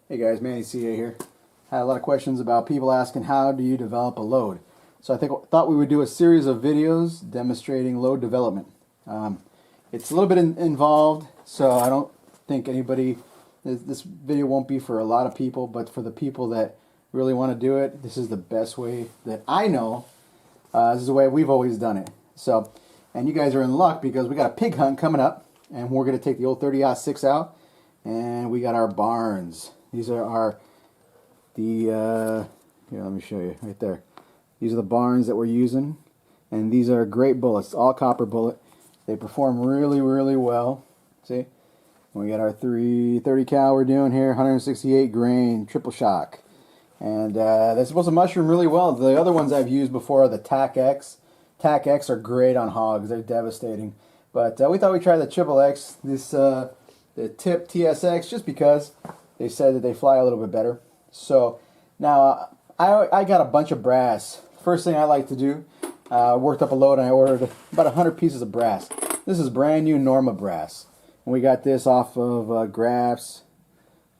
Hey guys, Manny CA here. Had a lot of questions about people asking how do you develop a load. So thought we would do a series of videos demonstrating load development. It's a little bit involved, so I don't think this video won't be for a lot of people, but for the people that really want to do it, this is the best way that I know. This is the way we've always done it. So, and you guys are in luck because we got a pig hunt coming up, and we're going to take the old 30-06 out, and we got our barns. These are here, let me show you right there. These are the barns that we're using, and these are great bullets, all copper bullet. They perform really, really well. See, we got our 330 cal we're doing here, 168 grain, triple shock, and they're supposed to mushroom really well. The other ones I've used before are the TAC X. TAC X are great on hogs; they're devastating. But we thought we'd try the triple X, the tip TSX, just because they said that they fly a little bit better. So now I got a bunch of brass. First thing I like to do, worked up a load and I ordered about 100 pieces of brass. This is brand new Norma brass. And we got this off of Graphs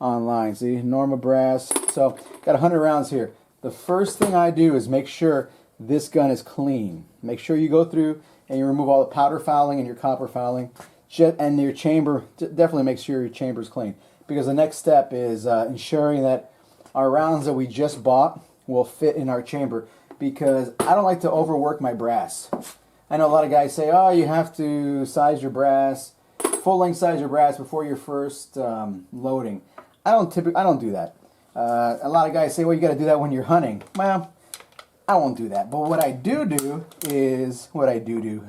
online. See, Norma brass. So got 100 rounds here. The first thing I do is make sure this gun is clean. Make sure you go through and you remove all the powder fouling and your copper fouling. And your chamber, definitely make sure your chamber is clean. Because the next step is ensuring that our rounds that we just bought will fit in our chamber. Because I don't like to overwork my brass. I know a lot of guys say, oh, you have to size your brass, full length size your brass before your first loading. I don't do that. A lot of guys say, well, you got to do that when you're hunting. Well, I won't do that. But what I do is what I do.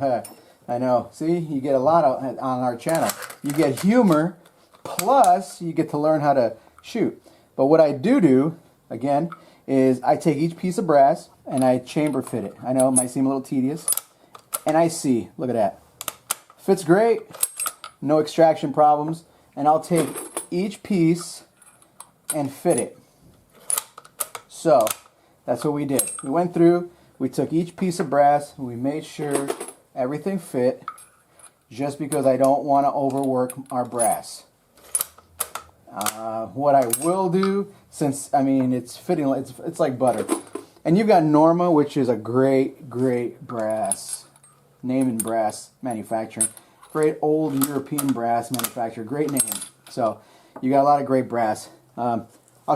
I know. See, you get a lot on our channel. You get humor. Plus, you get to learn how to shoot. But what I do, again, is I take each piece of brass and I chamber fit it. I know it might seem a little tedious. And I see, look at that. Fits great, no extraction problems. And I'll take each piece and fit it. So, that's what we did. We went through, we took each piece of brass, we made sure everything fit, just because I don't want to overwork our brass. What I will do, since it's fitting, it's like butter, and you've got Norma, which is a great brass name in brass manufacturing, great old European brass manufacturer, great name. So you got a lot of great brass. I'll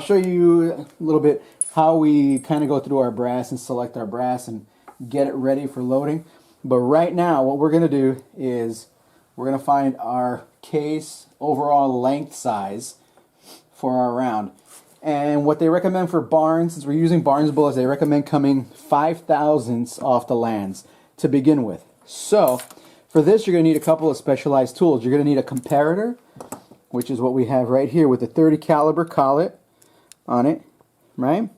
show you a little bit how we kind of go through our brass and select our brass and get it ready for loading. But right now, what we're going to do is we're going to find our case overall length size for our round. And what they recommend for barns, since we're using Barnes bullets, they recommend coming 5 thousandths off the lands to begin with. So for this, you're going to need a couple of specialized tools. You're going to need a comparator, which is what we have right here with a 30 caliber collet on it, right?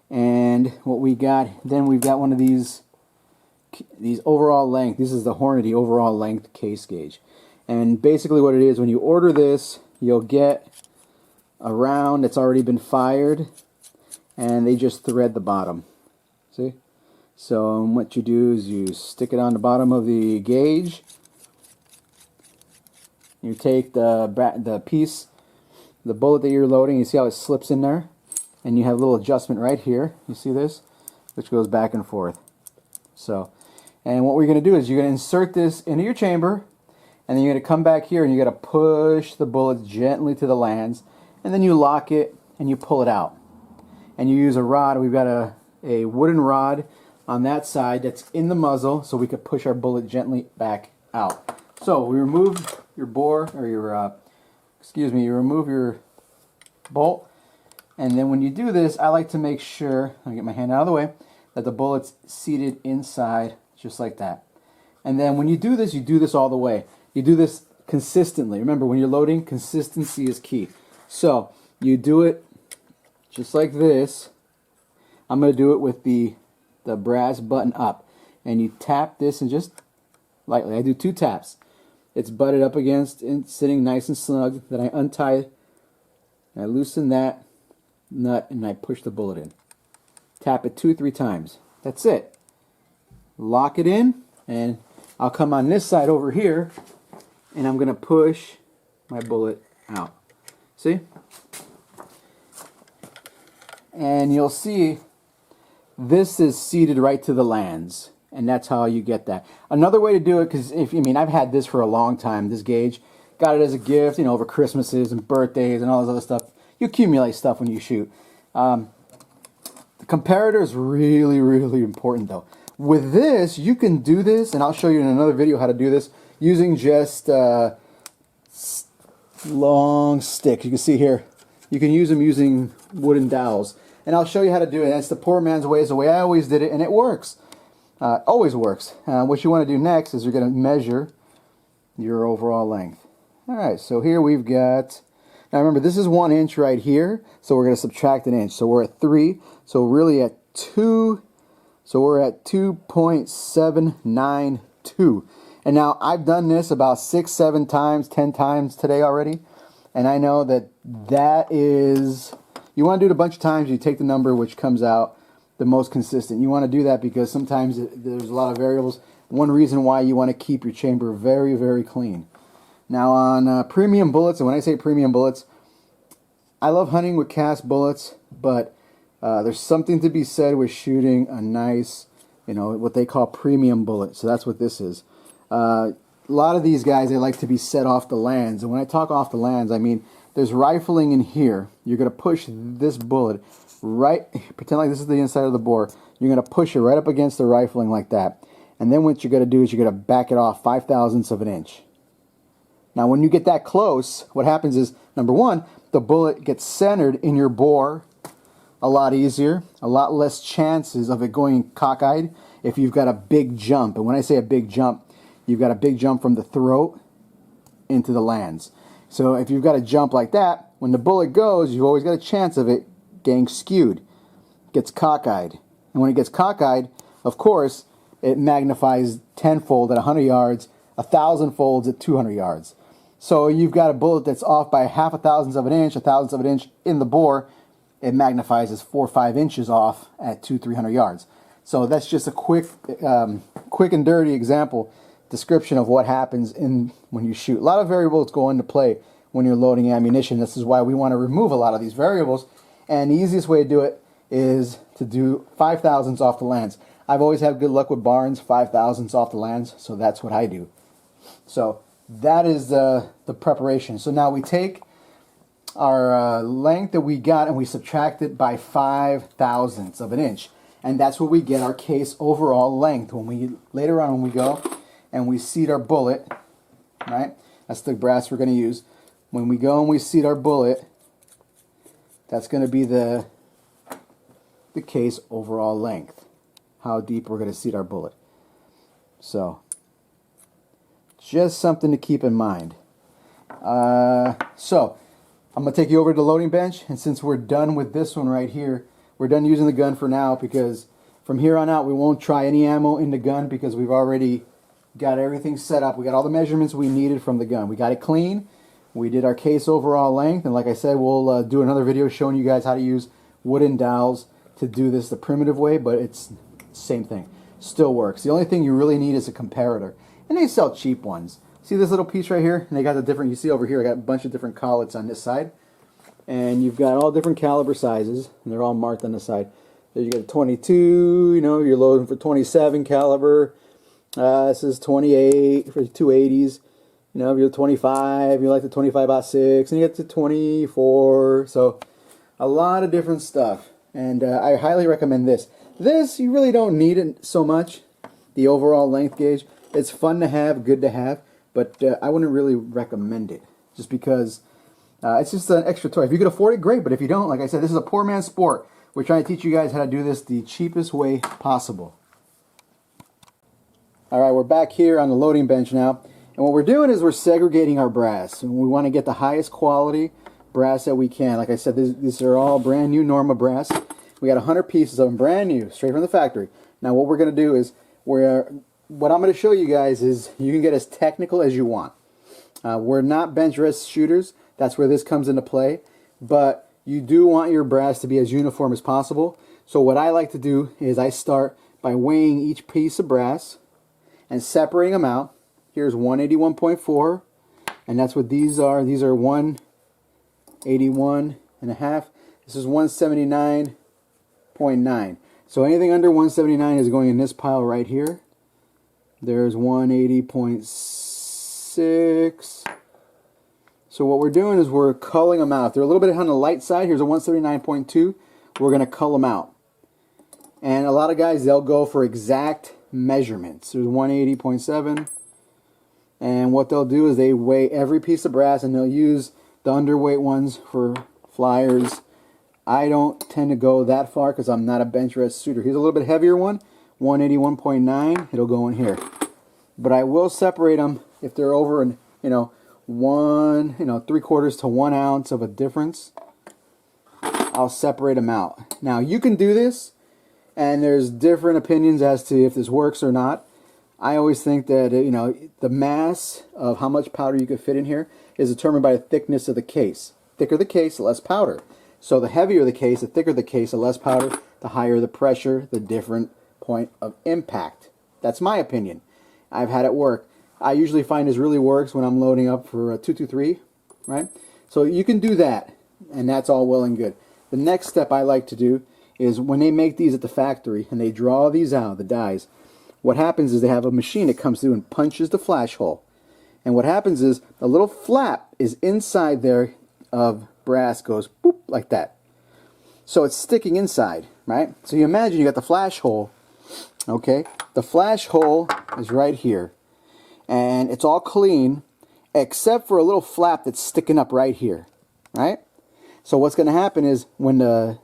And what we got, then we've got one of these overall length. This is the Hornady overall length case gauge. And basically what it is, when you order this, you'll get a round that's already been fired, and they just thread the bottom. See? So what you do is you stick it on the bottom of the gauge. You take the piece, the bullet that you're loading, you see how it slips in there? And you have a little adjustment right here. You see this? Which goes back and forth. So, and what we're going to do is you're going to insert this into your chamber, and then you're going to come back here and you're going to push the bullet gently to the lands, and then you lock it and you pull it out. And you use a rod. We've got a wooden rod on that side that's in the muzzle, so we could push our bullet gently back out. So we remove your bore, or you remove your bolt, and then when you do this, I like to make sure, I'll get my hand out of the way, that the bullet's seated inside, just like that. And then when you do this all the way. You do this consistently. Remember, when you're loading, consistency is key. So you do it just like this. I'm going to do it with the brass button up. And you tap this and just lightly. I do 2 taps. It's butted up against and sitting nice and snug. Then I untie, I loosen that nut, and I push the bullet in. Tap it 2-3 times. That's it. Lock it in, and I'll come on this side over here, and I'm going to push my bullet out. See? and you'll see this is seated right to the lands, and that's how you get that. Another way to do it, because I've had this for a long time, this gauge, got it as a gift, over Christmases and birthdays and all this other stuff. You accumulate stuff when you shoot. The comparator is really, really important though. With this, you can do this, and I'll show you in another video how to do this using just long sticks. You can see here, you can use them using wooden dowels. And I'll show you how to do it. That's the poor man's way. It's the way I always did it, and it works. Always works. What you want to do next is you're going to measure your overall length. All right, so here we've got, now remember, this is 1 inch right here, so we're going to subtract an inch. So we're at 3, so really at 2, so we're at 2.792. And now I've done this about 6, 7 times, 10 times today already, and I know that is, you want to do it a bunch of times, you take the number which comes out the most consistent. You want to do that because sometimes there's a lot of variables. One reason why you want to keep your chamber very, very clean. Now on premium bullets, and when I say premium bullets, I love hunting with cast bullets, but there's something to be said with shooting a nice, what they call premium bullet. So that's what this is. A lot of these guys, they like to be set off the lands. And when I talk off the lands, I mean there's rifling in here. You're going to push this bullet right, pretend like this is the inside of the bore. You're going to push it right up against the rifling like that. And then what you're going to do is you're going to back it off 5/1000ths of an inch. Now when you get that close, what happens is, number one, the bullet gets centered in your bore a lot easier, a lot less chances of it going cockeyed if you've got a big jump. And when I say a big jump, you've got a big jump from the throat into the lands. So if you've got a jump like that, when the bullet goes, you've always got a chance of it getting skewed, gets cockeyed. And when it gets cockeyed, of course, it magnifies tenfold at 100 yards, 1,000-folds at 200 yards. So you've got a bullet that's off by 0.5 of an inch, 1,000th of an inch in the bore. It magnifies as 4 or 5 inches off at 200-300 yards. So that's just a quick and dirty example description of what happens when you shoot. A lot of variables go into play when you're loading ammunition. This is why we want to remove a lot of these variables. And the easiest way to do it is to do 5/1000ths off the lands. I've always had good luck with Barnes, 5/1000ths off the lands, so that's what I do. So that is the preparation. So now we take our length that we got and we subtract it by 5/1000ths of an inch. And that's where we get our case overall length. Later on when we go and we seat our bullet, right? That's the brass we're going to use. When we go and we seat our bullet, that's going to be the case overall length. How deep we're going to seat our bullet. So, just something to keep in mind. So, I'm going to take you over to the loading bench, and since we're done with this one right here, we're done using the gun for now, because from here on out we won't try any ammo in the gun because we've already got everything set up. We got all the measurements we needed from the gun. We got it clean. We did our case overall length, and like I said, we'll do another video showing you guys how to use wooden dowels to do this the primitive way, but it's the same thing. Still works. The only thing you really need is a comparator, and they sell cheap ones. See this little piece right here? And they got the different, you see over here, I got a bunch of different collets on this side, and you've got all different caliber sizes, and they're all marked on the side. There you got 22, you're loading for 27 caliber. This is 28 for 280s. If you're 25, you like the 25/6, and you get to 24. So a lot of different stuff, and I highly recommend this. This, you really don't need it so much, the overall length gauge. It's fun to have, good to have, but I wouldn't really recommend it, just because it's just an extra toy. If you could afford it, great, but if you don't, like I said, this is a poor man's sport. We're trying to teach you guys how to do this the cheapest way possible. Alright, we're back here on the loading bench now, and what we're doing is we're segregating our brass, and we want to get the highest quality brass that we can. Like I said, these are all brand new Norma brass. We got 100 pieces of them, brand new, straight from the factory. Now what we're going to do is, what I'm going to show you guys is you can get as technical as you want. We're not bench rest shooters, that's where this comes into play, but you do want your brass to be as uniform as possible. So what I like to do is I start by weighing each piece of brass and separating them out. Here's 181.4, and that's what these are. These are 181.5. This is 179 180.9. So anything under 179 is going in this pile right here. There's 180.6. So what we're doing is we're culling them out. If they're a little bit on the light side, here's a 179.2. We're going to cull them out. And a lot of guys, they'll go for exact measurements. There's 180.7. And what they'll do is they weigh every piece of brass, and they'll use the underweight ones for flyers. I don't tend to go that far because I'm not a bench rest shooter. Here's a little bit heavier one, 181.9. It'll go in here. But I will separate them if they're over, an, you know, 3/4 to 1 ounce of a difference. I'll separate them out. Now you can do this, and there's different opinions as to if this works or not. I always think that the mass of how much powder you could fit in here is determined by the thickness of the case. Thicker the case, the less powder. So the heavier the case, the thicker the case, the less powder, the higher the pressure, the different point of impact. That's my opinion. I've had it work. I usually find this really works when I'm loading up for a 223, right? So you can do that, and that's all well and good. The next step I like to do is when they make these at the factory and they draw these out, the dies, what happens is they have a machine that comes through and punches the flash hole. And what happens is a little flap is inside there of brass, goes boop like that. So it's sticking inside, right? So you imagine you got the flash hole, okay? The flash hole is right here. And it's all clean except for a little flap that's sticking up right here, right? So what's going to happen is when the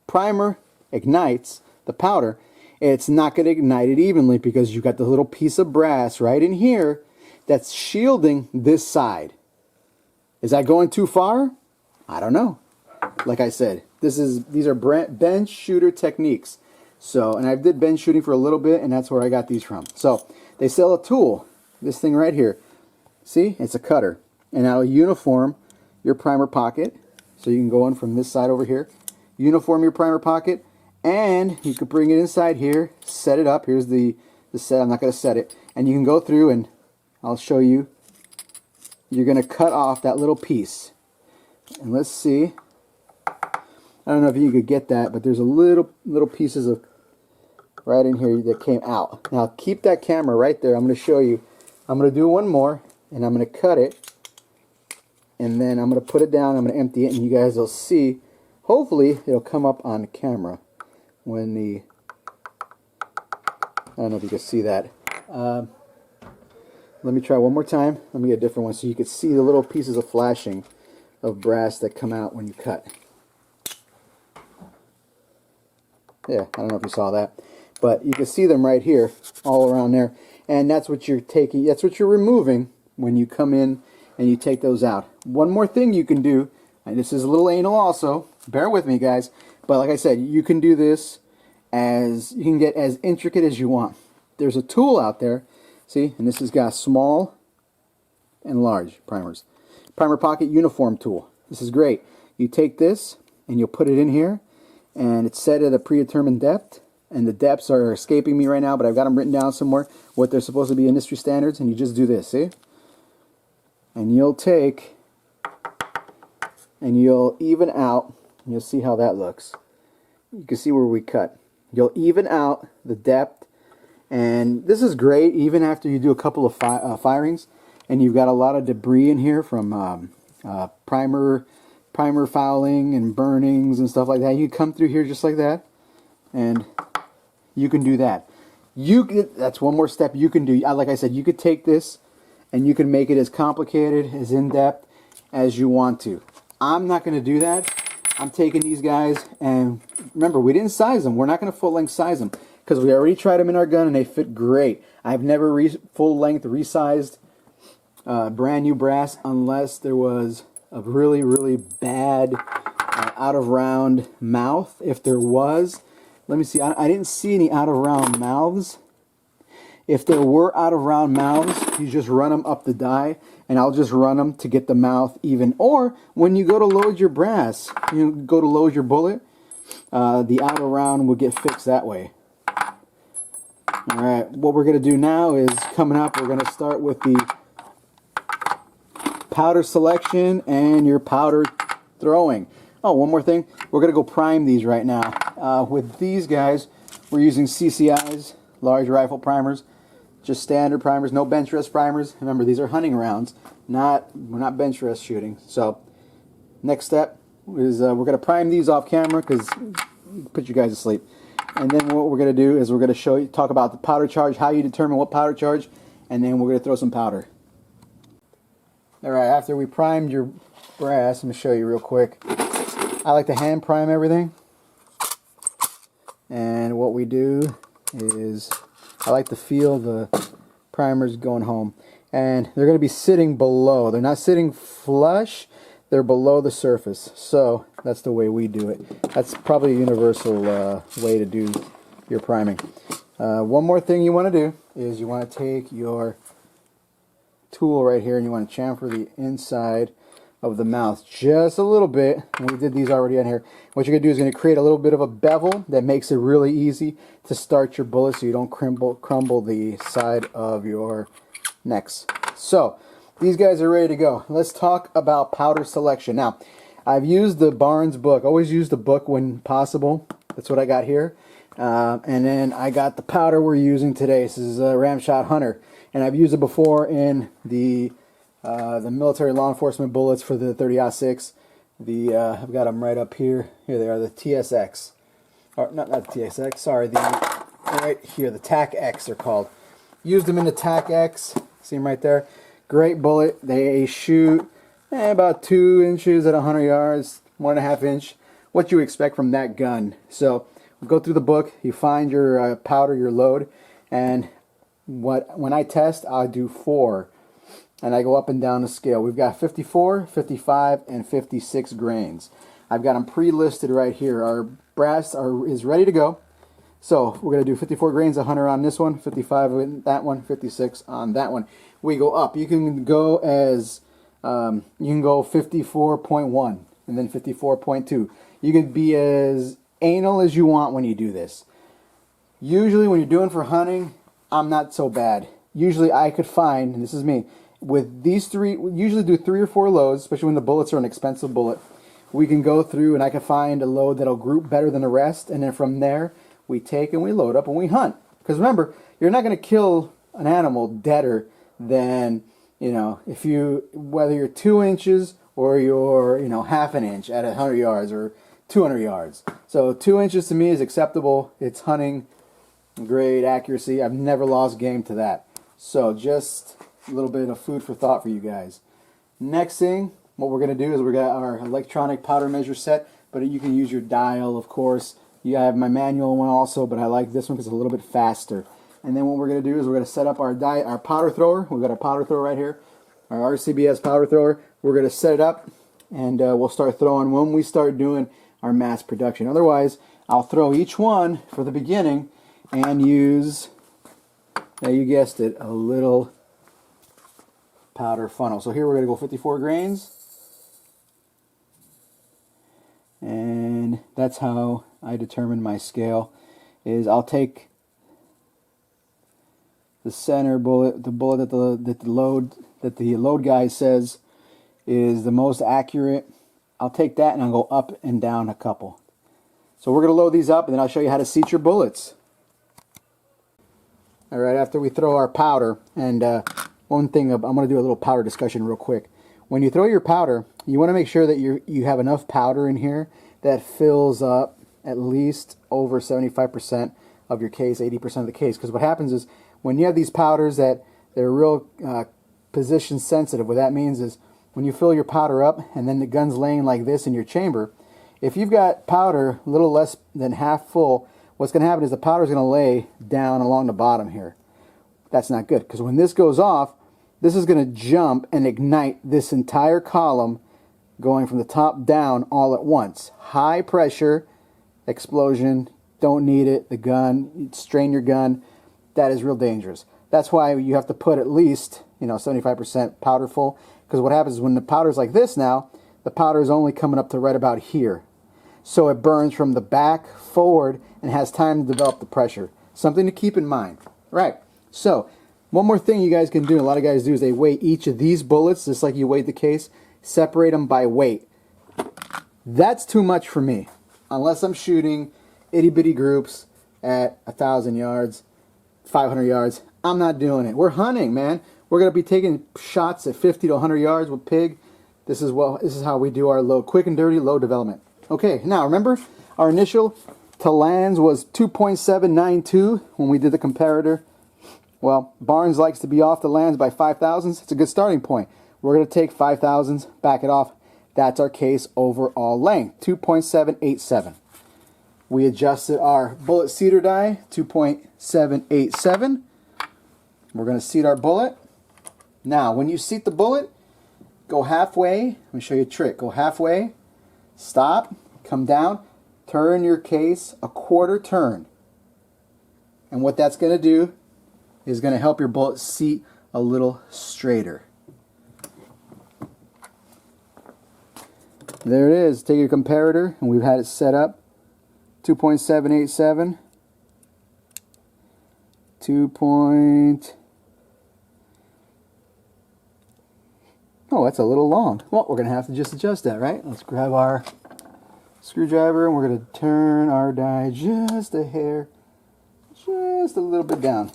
primer ignites the powder, it's not going to ignite it evenly because you've got the little piece of brass right in here that's shielding this side. Is that going too far? I don't know. Like I said, these are bench shooter techniques. So, and I did bench shooting for a little bit, and that's where I got these from. So they sell a tool, this thing right here. See, it's a cutter, and that'll uniform your primer pocket. So you can go in from this side over here, uniform your primer pocket, and you can bring it inside here, set it up. Here's the set. I'm not going to set it. And you can go through, and I'll show you. You're going to cut off that little piece. And let's see. I don't know if you could get that, but there's a little pieces of right in here that came out. Now keep that camera right there. I'm going to show you. I'm going to do one more, and I'm going to cut it. And then I'm going to put it down. I'm going to empty it, and you guys will see. Hopefully, it'll come up on the camera when the... I don't know if you can see that. Let me try one more time. Let me get a different one so you can see the little pieces of flashing of brass that come out when you cut. Yeah, I don't know if you saw that. But you can see them right here, all around there. And that's what you're taking, that's what you're removing when you come in and you take those out. One more thing you can do, and this is a little anal also, bear with me guys, but like I said, you can do this as, you can get as intricate as you want. There's a tool out there, see, and this has got small and large primers. Primer pocket uniform tool. This is great. You take this and you'll put it in here, and it's set at a predetermined depth, and the depths are escaping me right now, but I've got them written down somewhere, what they're supposed to be industry standards, and you just do this, see? And you'll take, and you'll even out, and you'll see how that looks. You can see where we cut. You'll even out the depth, and this is great even after you do a couple of firings, and you've got a lot of debris in here from primer fouling and burnings and stuff like that. You come through here just like that, and you can do that. That's one more step you can do. Like I said, you could take this and you can make it as complicated, as in-depth as you want to. I'm not going to do that. I'm taking these guys, and remember, we didn't size them. We're not going to full-length size them because we already tried them in our gun and they fit great. I've never full-length resized brand new brass unless there was a really, really bad out-of-round mouth. If there was, let me see. I didn't see any out-of-round mouths. If there were out-of-round mouths, you just run them up the die, and I'll just run them to get the mouth even. Or when you go to load your brass, you go to load your bullet, the out-of-round will get fixed that way. All right, what we're going to do now is, coming up, we're going to start with the powder selection and your powder throwing. Oh, one more thing. We're going to go prime these right now. With these guys, we're using CCI's, large rifle primers. Just standard primers, no bench rest primers. Remember, these are hunting rounds. We're not bench rest shooting. So, next step is we're going to prime these off camera because put you guys to sleep. And then what we're going to do is we're going to talk about the powder charge, how you determine what powder charge, and then we're going to throw some powder. All right, after we primed your brass, let me show you real quick. I like to hand prime everything, and what we do is I like to feel the primers going home, and they're going to be sitting below. They're not sitting flush, they're below the surface. So that's the way we do it. That's probably a universal way to do your priming. One more thing you want to do is you want to take your tool right here and you want to chamfer the inside of the mouth just a little bit. And we did these already on here. What you're going to do is going to create a little bit of a bevel that makes it really easy to start your bullet so you don't crumble the side of your necks. So these guys are ready to go. Let's talk about powder selection. Now, I've used the Barnes book. Always use the book when possible. That's what I got here. And then I got the powder we're using today. This is a Ramshot Hunter. And I've used it before in the military law enforcement bullets for the 30-06. I've got them right up here. Here they are, the TSX. Or not the TSX, sorry, right here, the TAC-X they're called. Used them in the TAC-X. See them right there? Great bullet. They shoot about 2 inches at 100 yards, 1.5 inch. What you expect from that gun. So go through the book, you find your powder, your load, and when I test, I do 4. And I go up and down the scale. We've got 54, 55, and 56 grains. I've got them pre-listed right here. Our brass is ready to go. So we're going to do 54 grains, 100 on this one, 55 on that one, 56 on that one. We go up. You can go 54.1 and then 54.2. You can be as anal as you want when you do this. Usually when you're doing for hunting, I'm not so bad. Usually I could find, and this is me, with these 3, we usually do 3 or 4 loads, especially when the bullets are an expensive bullet. We can go through and I can find a load that'll group better than the rest, and then from there we take and we load up and we hunt. Because remember, you're not going to kill an animal deader than, whether you're 2 inches or you're, half an inch at 100 yards or 200 yards. So 2 inches to me is acceptable. It's hunting grade accuracy. I've never lost game to that. So just a little bit of food for thought for you guys. Next thing, what we're going to do is we're got our electronic powder measure set, but you can use your dial, of course. I have my manual one also, but I like this one because it's a little bit faster. And then what we're going to do is we're going to set up our powder thrower. We've got our powder thrower right here, our RCBS powder thrower. We're going to set it up, and we'll start throwing when we start doing our mass production. Otherwise, I'll throw each one for the beginning and use, you guessed it, a little powder funnel. So here we're going to go 54 grains, and that's how I determine my scale. Is I'll take the center bullet, the bullet that the load guy says is the most accurate. I'll take that and I'll go up and down a couple. So we're going to load these up, and then I'll show you how to seat your bullets. All right, after we throw our powder, and one thing, I'm going to do a little powder discussion real quick. When you throw your powder, you want to make sure that you have enough powder in here that fills up at least over 75% of your case, 80% of the case. Because what happens is when you have these powders that they're real position sensitive, what that means is when you fill your powder up and then the gun's laying like this in your chamber, if you've got powder a little less than half full, what's going to happen is the powder is going to lay down along the bottom here. That's not good, because when this goes off, this is going to jump and ignite this entire column going from the top down all at once. High pressure explosion, don't need it. The gun, strain your gun, that is real dangerous. That's why you have to put at least 75% powder full, because what happens is when the powder's like this now, the powder is only coming up to right about here. So it burns from the back forward and has time to develop the pressure. Something to keep in mind. Right. So one more thing you guys can do, a lot of guys do, is they weigh each of these bullets just like you weighed the case. Separate them by weight. That's too much for me. Unless I'm shooting itty bitty groups at 1,000 yards, 500 yards, I'm not doing it. We're hunting, man. We're gonna be taking shots at 50 to 100 yards with pig. This is how we do our low, quick and dirty low development. Okay, now remember our initial to lands was 2.792 when we did the comparator. Well, Barnes likes to be off the lands by 5,000s. It's a good starting point. We're going to take 5,000s, back it off. That's our case overall length, 2.787. We adjusted our bullet seeder die, 2.787. We're going to seat our bullet. Now, when you seat the bullet, go halfway. Let me show you a trick. Go halfway, stop, come down, turn your case a quarter turn. And what that's going to do is going to help your bullet seat a little straighter. There it is. Take your comparator, and we've had it set up. 2.787. Oh, that's a little long. Well, we're going to have to just adjust that, right? Let's grab our screwdriver, and we're going to turn our die just a hair, just a little bit down.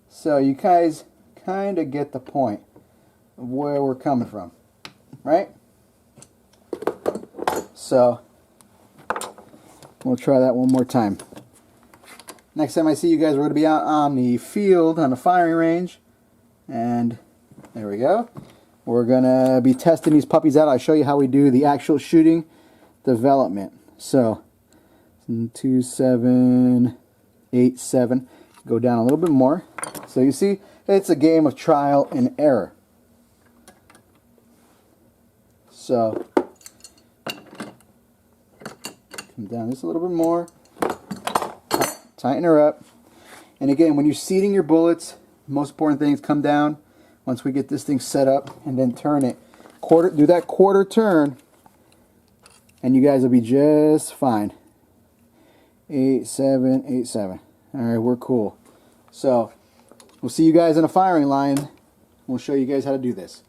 So you guys kind of get the point of where we're coming from, right? So we'll try that one more time. Next time I see you guys, we're going to be out on the field, on the firing range, and there we go. We're going to be testing these puppies out. I'll show you how we do the actual shooting development. So 2.787. Go down a little bit more. So you see, it's a game of trial and error. So come down just a little bit more. Tighten her up. And again, when you're seating your bullets, most important thing is come down once we get this thing set up, and then turn it. Do that quarter turn, and you guys will be just fine. 8.787. All right, we're cool. So we'll see you guys in a firing line. We'll show you guys how to do this.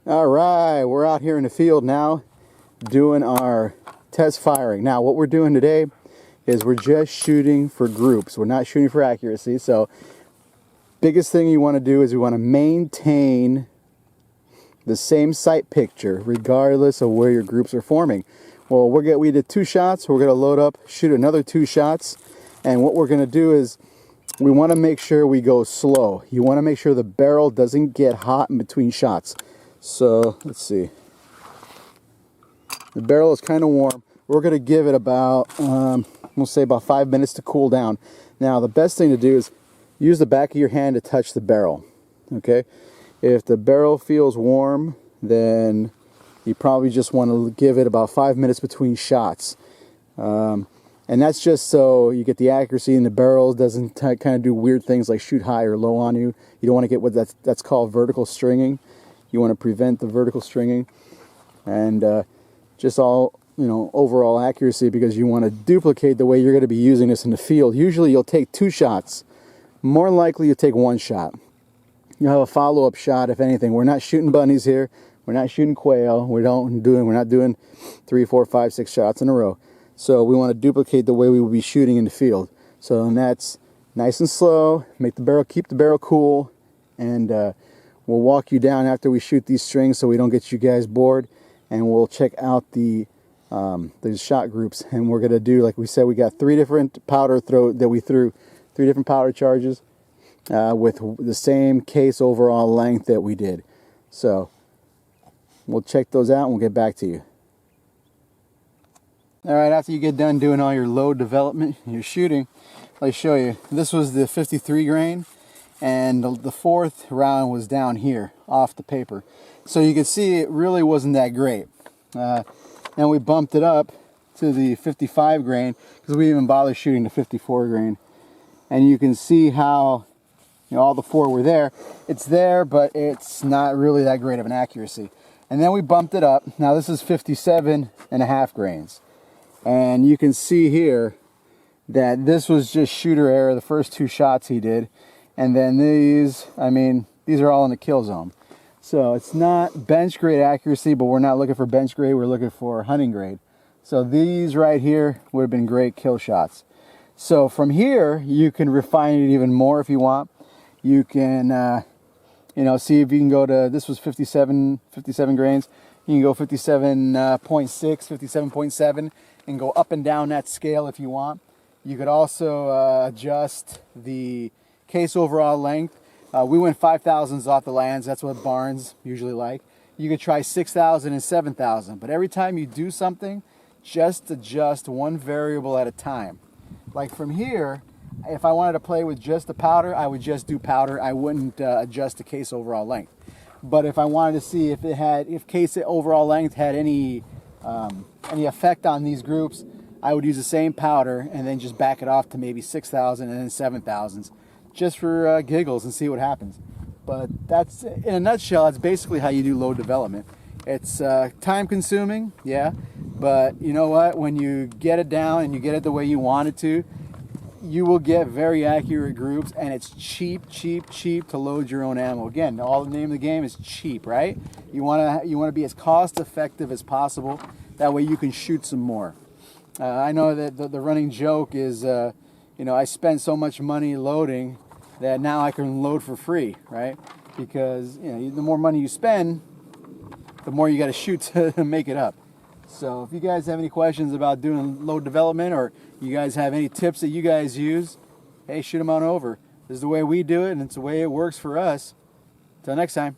All right, we're out here in the field now doing our test firing. Now what we're doing today is we're just shooting for groups. We're not shooting for accuracy. So biggest thing you want to do is you want to maintain the same sight picture regardless of where your groups are forming. Well, we did 2 shots. We're going to load up, shoot another 2 shots. And what we're going to do is we want to make sure we go slow. You want to make sure the barrel doesn't get hot in between shots. So let's see. The barrel is kind of warm. We're going to give it about, we'll say about 5 minutes to cool down. Now the best thing to do is use the back of your hand to touch the barrel. Okay? If the barrel feels warm, then you probably just want to give it about 5 minutes between shots. And that's just so you get the accuracy and the barrel doesn't kind of do weird things like shoot high or low on you. You don't want to get what that's called vertical stringing. You want to prevent the vertical stringing, and just all, overall accuracy, because you want to duplicate the way you're going to be using this in the field. Usually you'll take 2 shots. More likely you'll take 1 shot. You'll have a follow-up shot if anything. We're not shooting bunnies here. We're not shooting quail. We're not doing 3, 4, 5, 6 shots in a row. So we want to duplicate the way we will be shooting in the field. So that's nice and slow. Keep the barrel cool, and we'll walk you down after we shoot these strings so we don't get you guys bored, and we'll check out the shot groups. And we're gonna do, like we said, we got 3 different powder that we threw, 3 different powder charges with the same case overall length that we did. So we'll check those out and we'll get back to you. All right, after you get done doing all your load development, your shooting, let me show you. This was the 53 grain, and the fourth round was down here off the paper. So you can see it really wasn't that great. And we bumped it up to the 55 grain because we even bothered shooting the 54 grain. And you can see how, you know, all the four were there. It's there, but it's not really that great of an accuracy. And then we bumped it up. Now this is 57.5 grains. And you can see here that this was just shooter error, the first two shots he did. And then these, I mean, these are all in the kill zone. So it's not bench grade accuracy, but we're not looking for bench grade, we're looking for hunting grade. So these right here would have been great kill shots. So from here, you can refine it even more if you want. You can, you know, see if you can go to, this was 57 grains. You can go 57.6, 57.7, and go up and down that scale if you want. You could also adjust the case overall length. We went 5,000s off the lands. That's what barns usually like. You could try 6,000 and 7,000, but every time you do something, just adjust one variable at a time. Like from here, if I wanted to play with just the powder, I would just do powder. I wouldn't adjust the case overall length. But if I wanted to see if case overall length had any effect on these groups, I would use the same powder and then just back it off to maybe 6,000 and then 7,000s, just for giggles and see what happens. But that's, in a nutshell, that's basically how you do load development. It's time consuming, yeah, but you know what? When you get it down and you get it the way you want it to, you will get very accurate groups, and it's cheap to load your own ammo. Again, all the name of the game is cheap, right? You want to be as cost effective as possible. That way you can shoot some more. I know that the running joke is, you know, I spend so much money loading that now I can load for free, right? Because, you know, the more money you spend, the more you got to shoot to make it up. So if you guys have any questions about doing load development, or you guys have any tips that you guys use, hey, shoot them on over. This is the way we do it, and it's the way it works for us. Till next time.